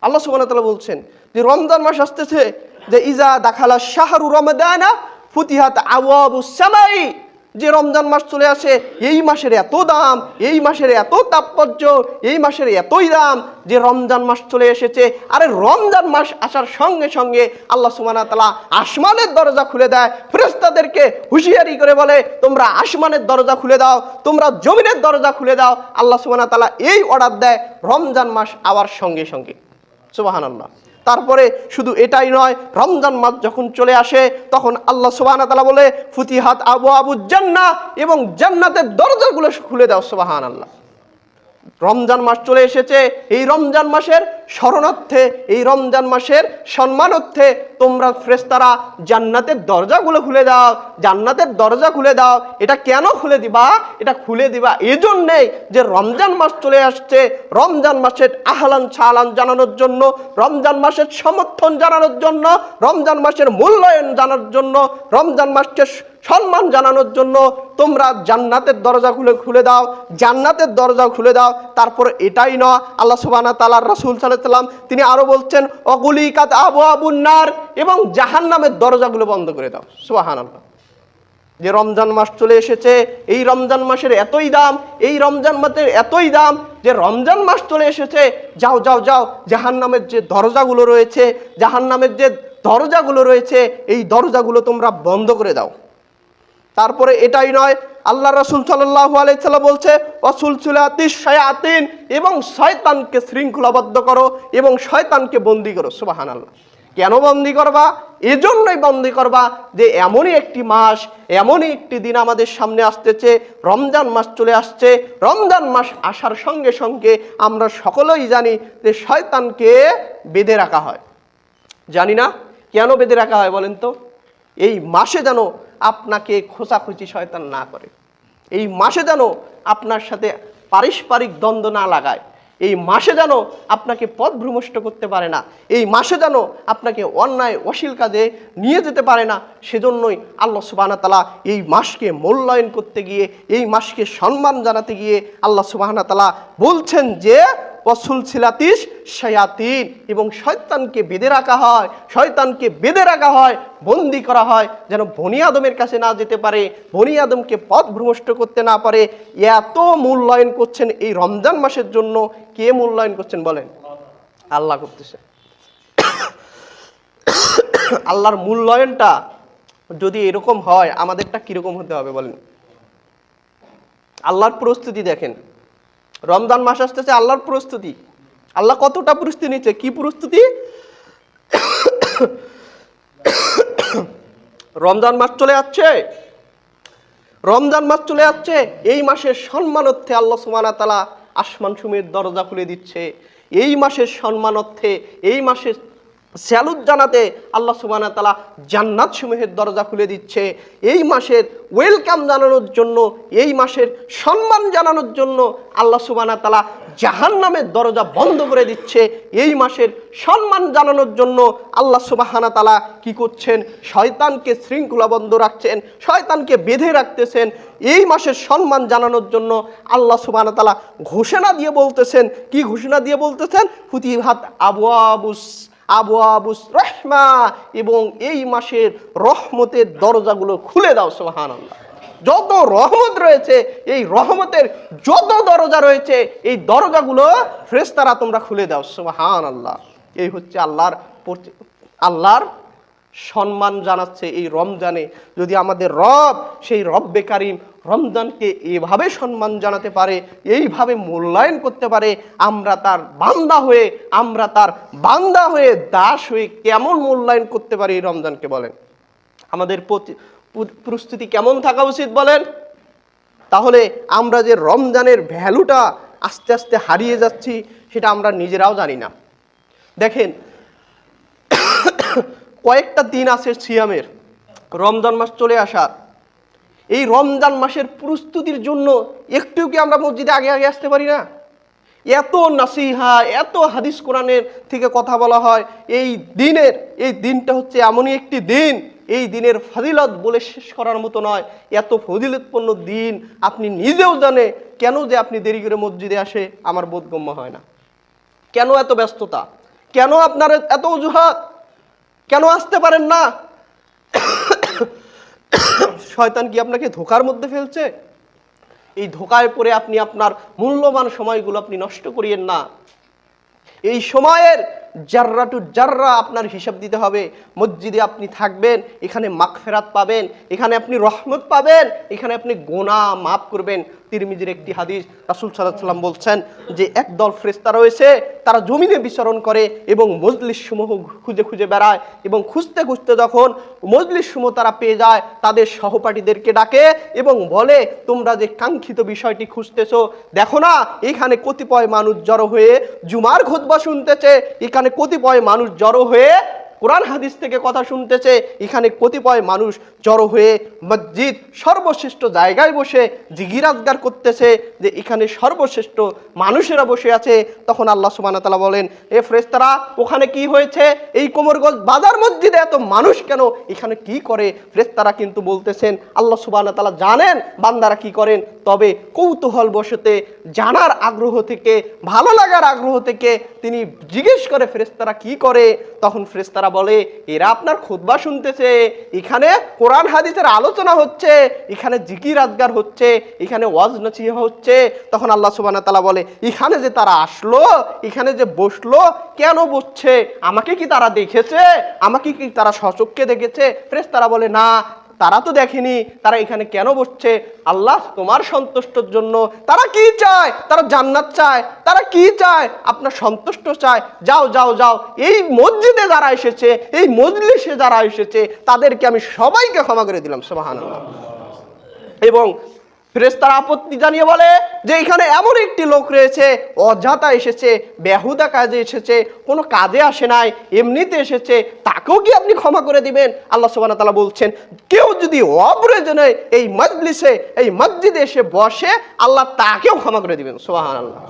আল্লাহ সুবহানাহু ওয়া তাআলা বলছেন যে রমজান মাস আসতেছে, যে ইজা দাখালা শাহরু রমাদানা ফুতিহাত আবওয়াবুস সামাই, যে রমজান মাস চলে আসে, এই মাসের এত দাম, এই মাসের এত তাৎপর্য, এই মাসের এতই দাম যে রমজান মাস চলে এসেছে। আরে রমজান মাস আসার সঙ্গে সঙ্গে আল্লাহ সুবহানাহু ওয়া তাআলা আসমানের দরজা খুলে দেয়, ফেরেশতাদেরকে হুঁশিয়ারি করে বলে তোমরা আসমানের দরজা খুলে দাও, তোমরা জমিনের দরজা খুলে দাও। আল্লাহ সুবহানাহু ওয়া তাআলা এই অর্ডার দেয় রমজান মাস আওয়ার সঙ্গে সঙ্গে। সুবহানাল্লাহ। তারপরে শুধু এটাই নয়, রমজান মাস যখন চলে আসে তখন আল্লাহ সুবহানাহু ওয়া তাআলা বলে ফুতিহাত আবওয়াবুজ জান্নাহ, এবং জান্নাতের দরজাগুলো খুলে দাও। সুবহানাল্লাহ। রমজান মাস চলে এসেছে, এই রমজান মাসের শরণার্থে, এই রমজান মাসের সম্মানার্থে তোমরা ফেরেশতারা জান্নাতের দরজাগুলো খুলে দাও, জান্নাতের দরজা খুলে দাও। এটা কেন খুলে দিবা? এটা খুলে দিবা এজন্যেই যে রমজান মাস চলে আসছে, রমজান মাসের আহলান সাহলান জানানোর জন্য, রমজান মাসের সমর্থন জানানোর জন্য, রমজান মাসের মূল্যায়ন জানানোর জন্য, রমজান মাসকে সম্মান জানানোর জন্য তোমরা জান্নাতের দরজা খুলে দাও, জান্নাতের দরজা খুলে দাও। তারপর এটাই নয়, আল্লাহ সুবহানাহু ওয়া তাআলার রাসূল সাল্লাল্লাহু আলাইহি ওয়াসাল্লাম তিনি আরো বলছেন অগুলিকাত আবওয়াবুন নার, এবং জাহান্নামের দরজাগুলো বন্ধ করে দাও। সুবহানাল্লাহ। যে রমজান মাস চলে এসেছে, এই রমজান মাসের এতই দাম, এই রমজান মাসের এতই দাম যে রমজান মাস চলে এসেছে, যাও যাও যাও, জাহান্নামের যে দরজাগুলো রয়েছে, জাহান্নামের যে দরজাগুলো রয়েছে, এই দরজাগুলো তোমরা বন্ধ করে দাও। তারপরে এটাই নয়, আল্লাহ রাসূল সাল্লাল্লাহু আলাইহি সাল্লাম বলছে ওয়াসুলসুলাতিশ শায়াতিন, এবং শয়তানকে শৃঙ্খলাবদ্ধ করো এবং শয়তানকে বন্দী করো। সুবহানাল্লাহ। কেন বন্দী করবা? এজন্যই বন্দী করবা যে এমনই একটি মাস, এমনই একটি দিন আমাদের সামনে আসতেছে, রমজান মাস চলে আসছে। রমজান মাস আসার সঙ্গে সঙ্গে আমরা সকলেই জানি যে শয়তানকে বেঁধে রাখা হয়। জানি না কেন বেঁধে রাখা হয় বলেন তো? এই মাসে যেন আপনাকে খোঁচাখুচি শয়তান না করে, এই মাসে যেন আপনার সাথে পারস্পরিক দ্বন্দ্ব না লাগায়, এই মাসে যেন আপনাকে পথভ্রষ্ট করতে পারে না, এই মাসে যেন আপনাকে অন্যায় অশ্লীল কাজে নিয়ে যেতে পারে না। সেজন্যই আল্লাহ সুবহানাহু ওয়া তাআলা এই মাসকে মূল্যায়ন করতে গিয়ে, এই মাসকে সম্মান জানাতে গিয়ে আল্লাহ সুবহানাহু ওয়া তাআলা বলছেন যে ওয়াসুলসিলাতিশ শায়াতিন, এবং শয়তানকে বেঁধে রাখা হয়, শয়তানকে বেঁধে রাখা হয়, বন্দী করা হয়, যেন বনি আদমের কাছে না যেতে পারে, বনি আদমকে পথভ্রষ্ট করতে না পারে। এত মূল্যায়ন করছেন এই রমজান মাসের জন্য। কে মূল্যায়ন করছেন বলেন? আল্লাহ করতেছে। আল্লাহর মূল্যায়নটা যদি এরকম হয়, আমাদেরটা কিরকম হতে হবে বলেন? আল্লাহর প্রস্তুতি দেখেন, রমজান মাস আসতেছে, আল্লাহর প্রস্তুতি, আল্লাহ কতটা প্রস্তুতি নিচ্ছে। কি প্রস্তুতি? রমজান মাস চলে যাচ্ছে, রমজান মাস চলে যাচ্ছে, এই মাসের সম্মানার্থে আল্লাহ সুবহানাহু ওয়া তাআলা আসমান সমূহের দরজা খুলে দিচ্ছে। এই মাসের সম্মানার্থে, এই মাসের স্যালুট জানাতে আল্লাহ সুবহানাহু ওয়া তাআলা জান্নাত সমূহের দরজা খুলে দিচ্ছে। এই মাসের ওয়েলকাম জানানোর জন্য, এই মাসের সম্মান জানানোর জন্য আল্লাহ সুবহানাহু ওয়া তাআলা জাহান্নামের দরজা বন্ধ করে দিচ্ছে। এই মাসের সম্মান জানানোর জন্য আল্লাহ সুবহানাহু ওয়া তাআলা কি করছেন? শয়তানকে শৃঙ্খলাবদ্ধ রাখছেন, শয়তানকে বেঁধে রাখতেছেন। এই মাসের সম্মান জানানোর জন্য আল্লাহ সুবহানাহু ওয়া তাআলা ঘোষণা দিয়ে বলতেছেন, কি ঘোষণা দিয়ে বলতেছেন? ফুতিহাত আবওয়াবুস রাহমা, এবং এই মাসের রহমতের দরজাগুলো খুলে দাও। সুবহানাল্লাহ। যত রহমত রয়েছে, এই রহমতের যত দরজা রয়েছে, এই দরজাগুলো ফেরেশতারা তোমরা খুলে দাও। সুবহানাল্লাহ। এই হচ্ছে আল্লাহর সম্মান জানাচ্ছে এই রমজানে। যদি আমাদের রব, সেই রব্বে কারিম রমজানকে এভাবে সম্মান জানাতে পারে, এইভাবে মূল্যায়ন করতে পারে, আমরা তার বান্দা হয়ে, আমরা তার বান্দা হয়ে, দাস হয়ে কেমন মূল্যায়ন করতে পারি এই রমজানকে বলেন? আমাদের প্রস্তুতি কেমন থাকা উচিত বলেন? তাহলে আমরা যে রমজানের ভ্যালুটা আস্তে আস্তে হারিয়ে যাচ্ছি, সেটা আমরা নিজেরাও জানি না। দেখেন, কয়েকটা দিন আছে সিয়ামের, রমজান মাস চলে আসার। এই রমজান মাসের প্রস্তুতির জন্য একটু কি আমরা মসজিদে আগে আগে আসতে পারি না? এত নাসিহা, এত হাদিস কোরআনের থেকে কথা বলা হয়। এই দিনটা হচ্ছে এমনই একটি দিন, এই দিনের ফজিলত বলে শেষ করার মতো নয়। এত ফজিলতপূর্ণ দিন আপনি নিজেও জানে, কেন যে আপনি দেরি করে মসজিদে আসে আমার বোধগম্য হয় না। কেন এত ব্যস্ততা, কেন আপনার এত অজুহাত? কেন আসতে পারেন না? শয়তান কি আপনাকে ধোঁকার মধ্যে ফেলছে? এই ধোঁকায় পড়ে আপনি আপনার মূল্যবান সময়গুলো আপনি নষ্ট করিয়েন না। এই সময়ের জাররা টু জাররা আপনার হিসাব দিতে হবে। মসজিদে আপনি থাকবেন, এখানে মাগফিরাত পাবেন, এখানে আপনি রহমত পাবেন, এখানে আপনি গুনাহ মাফ করবেন। তিরমিজির একটি হাদিস, রাসূল সাল্লাল্লাহু আলাইহি ওয়াসাল্লাম বলছেন যে একদল ফেরেশতা রয়েছে, তারা জমিনে বিচরণ করে এবং মজলিস সমূহ খুঁজে খুঁজে বেড়ায়, এবং খুঁজতে খুঁজতে যখন মজলিস সমূহ তারা পেয়ে যায়, তাদের সহপাঠীদেরকে ডাকে এবং বলে, তোমরা যে কাঙ্ক্ষিত বিষয়টি খুঁজতেছো, দেখো না এখানে কতিপয় মানুষ জড়ো হয়ে জুমার খুতবা শুনতেছে, এখানে কতিপয় মানুষ জড়ো হয়ে কোরআন হাদিস থেকে কথা শুনতেছে, এখানে কতিপয় মানুষ জড়ো হয়ে মসজিদ সর্বশ্রেষ্ঠ জায়গায় বসে জিকির আজগার করতেছে, যে এখানে সর্বশ্রেষ্ঠ মানুষেরা বসে আছে। তখন আল্লাহ সুবহানাহু ওয়া তাআলা বলেন, এ ফেরেশতারা, ওখানে কি হয়েছে? এই কোমরগঞ্জ বাজার মসজিদে এত মানুষ কেন? এখানে কি করে? ফেরেশতারা কিন্তু বলতেছেন, আল্লাহ সুবহানাহু ওয়া তাআলা জানেন বান্দারা কি করেন, তবে কৌতূহল বশতে, জানার আগ্রহ থেকে, ভালো লাগার আগ্রহ থেকে তিনি জিজ্ঞেস করে ফেরেশতারা কি করে। তখন ফেরেশতারা বলে, এরা আপনার খুতবা শুনতেছে, এখানে কোরআন হাদিসের আলোচনা হচ্ছে, এখানে জিকির আজগার হচ্ছে, এখানে ওয়াজ নসিহত হচ্ছে। তখন আল্লাহ সুবহানাহু ওয়া তাআলা বলে, এখানে যে তারা আসলো, এখানে যে বসলো, কেন বসছে? আমাকে কি তারা দেখেছে? আমাকে কি তারা স্বচক্ষে দেখেছে? ফেরেশতারা বলে, না, তারা তো দেখেনি। তারা এখানে কেন বসছে? আল্লাহ তোমার সন্তুষ্টর জন্য। তারা কি চায়? তারা জান্নাত চায়। তারা কি চায়? আপনার সন্তুষ্ট চায়। যাও যাও যাও, এই মসজিদে যারা এসেছে, এই মজলিসে যারা এসেছে, তাদেরকে আমি সবাইকে ক্ষমা করে দিলাম। সুবহানাল্লাহ। এবং ফেরেশতারা আপত্তি জানিয়ে বলে যে এখানে এমন একটি লোক রয়েছে, অযথা এসেছে, বেহুদা কাজে এসেছে, কোনো কাজে আসে নাই, এমনিতে এসেছে, তাকেও কি আপনি ক্ষমা করে দিবেন? আল্লাহ সুবহানাহু ওয়া তাআলা বলছেন, কেউ যদি অপ্রয়োজনে এই মজলিসে, এই মসজিদে এসে বসে, আল্লাহ তাকেও ক্ষমা করে দিবেন। সুবহানাল্লাহ।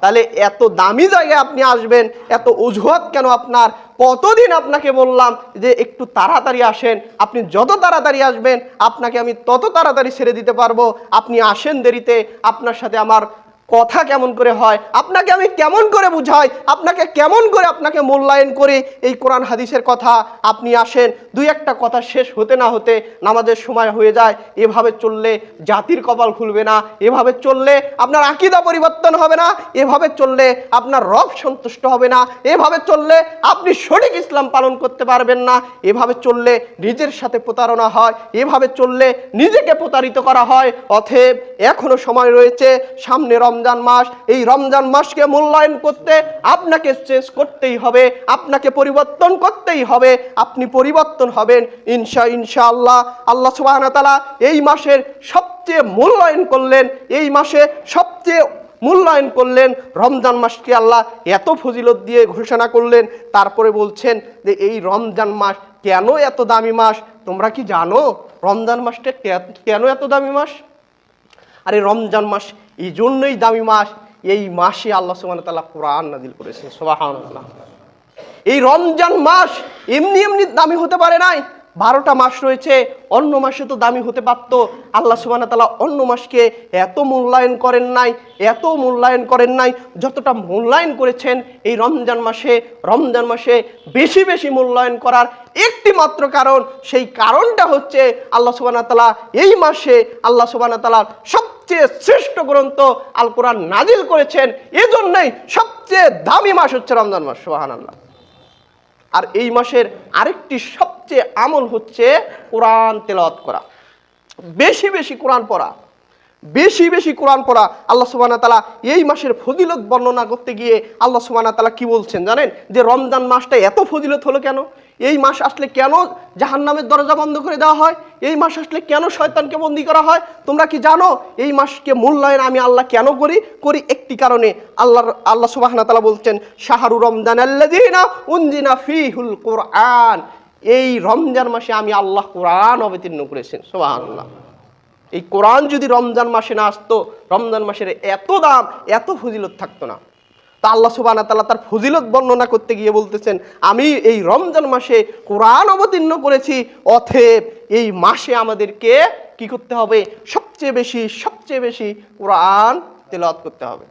তাহলে এত দামি জায়গায় আপনি আসবেন, এত অজুহাত কেন আপনার? কতদিন আপনাকে বললাম যে একটু তাড়াতাড়ি আসেন, আপনি যত তাড়াতাড়ি আসবেন আপনাকে আমি তত তাড়াতাড়ি ছেড়ে দিতে পারবো। আপনি আসেন দেরিতে, আপনার সাথে আমার কথা কেমন করে হয়, আপনাকে আমি কেমন করে বুঝাই, আপনাকে কেমন করে আপনাকে মূল্যায়ন করি এই কোরআন হাদিসের কথা। আপনি আসেন, দুই একটা কথা শেষ হতে না হতে নামাজের সময় হয়ে যায়। এভাবে চললে জাতির কপাল খুলবে না, এভাবে চললে আপনার আকীদা পরিবর্তন হবে না, এভাবে চললে আপনার রব সন্তুষ্ট হবে না, এভাবে চললে আপনি সঠিক ইসলাম পালন করতে পারবেন না, এভাবে চললে নিজের সাথে প্রতারণা হয়, এভাবে চললে নিজেকে প্রতারিত করা হয়। অতএব এখনো সময় রয়েছে, সামনে রমজান মাস। এই রমজান মাসকে মূল্যায়ন করতে আপনাকে চেঞ্জ করতেই হবে, আপনাকে পরিবর্তন করতেই হবে। আপনি পরিবর্তন হবেন ইনশাআল্লাহ। আল্লাহ সুবহানাহু ওয়া তাআলা এই মাসের সবচেয়ে মূল্যায়ন করলেন, এই মাসে সবচেয়ে মূল্যায়ন করলেন রমজান মাসকে। আল্লাহ এত ফজিলত দিয়ে ঘোষণা করলেন, তারপরে বলছেন যে এই রমজান মাস কেন এত দামি মাস? তোমরা কি জানো রমজান মাসটা কেন এত দামি মাস? আরে রমজান মাস এই জন্যই দামি মাস, এই মাসে আল্লাহ সুবহানাহু ওয়া তাআলা কোরআন নাযিল করেছেন। সুবহানাল্লাহ। এই রমজান মাস এমনি এমনি দামি হতে পারে নাই। 12টা মাস রয়েছে, অন্য মাসে তো দামি হতে পারত। আল্লাহ সুবহানাহু ওয়া তাআলা অন্য মাসকে এত মূল্যায়ন করেন নাই, এত মূল্যায়ন করেন নাই যতটা মূল্যায়ন করেছেন এই রমজান মাসে। রমজান মাসে বেশি বেশি মূল্যায়ন করার একটি মাত্র কারণ, সেই কারণটা হচ্ছে আল্লাহ সুবহানাহু ওয়া তাআলা এই মাসে আল্লাহ সুবহানাহু ওয়া তাআলার সবচেয়ে শ্রেষ্ঠ গ্রন্থ আল কোরআন নাজিল করেছেন। এজন্যই সবচেয়ে দামি মাস হচ্ছে রমজান মাস। সুবহানাল্লাহ। আর এই মাসের আরেকটি সবচেয়ে আমল হচ্ছে কোরআন তেলাওয়াত করা, বেশি বেশি কোরআন পড়া, বেশি বেশি কোরআন পড়া। আল্লাহ সুবহানাহু ওয়া তাআলা এই মাসের ফজিলত বর্ণনা করতে গিয়ে আল্লাহ সুবহানাহু ওয়া তাআলা কি বলছেন জানেন? যে রমজান মাসটা এত ফজিলত হলো কেন? এই মাস আসলে কেন জাহান্নামের দরজা বন্ধ করে দেওয়া হয়? এই মাস আসলে কেন শয়তানকে বন্দী করা হয়? তোমরা কি জানো এই মাসকে মূল্যায়ন আমি আল্লাহ কেন করি? একটি কারণে। আল্লাহ সুবহানাহু ওয়া তাআলা বলছেন, শাহরু রমজানাল্লাযীনা উনজিলা ফীহুল কুরআন। এই রমজান মাসে আমি আল্লাহ কোরআন অবতীর্ণ করেছেন। সুবহানাল্লাহ। এই কোরআন যদি রমজান মাসে না আসতো, রমজান মাসের এত দাম, এত ফজিলত থাকতো না। তা আল্লাহ সুবহানাহু ওয়া তাআলা তার ফজিলত বর্ণনা করতে গিয়ে বলতেছেন, আমি এই রমজান মাসে কোরআন অবতীর্ণ করেছি, অতএব এই মাসে আমাদেরকে কি করতে হবে? সবচেয়ে বেশি কোরআন তেলাওয়াত করতে হবে।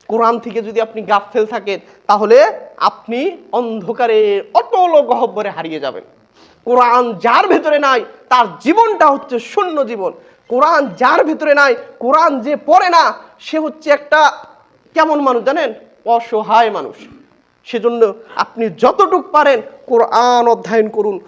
কোরআন থেকে যদি আপনি গাফেল থাকেন তাহলে আপনি অন্ধকারে অটল গহ্বরে হারিয়ে যাবেন। কোরআন যার ভেতরে নাই তার জীবনটা হচ্ছে শূন্য জীবন। কোরআন যার ভেতরে নাই, কোরআন যে পড়ে না, সে হচ্ছে একটা কেমন মানুষ জানেন? অসহায় মানুষ। সেজন্য আপনি যতটুক পারেন কোরআন অধ্যয়ন করুন।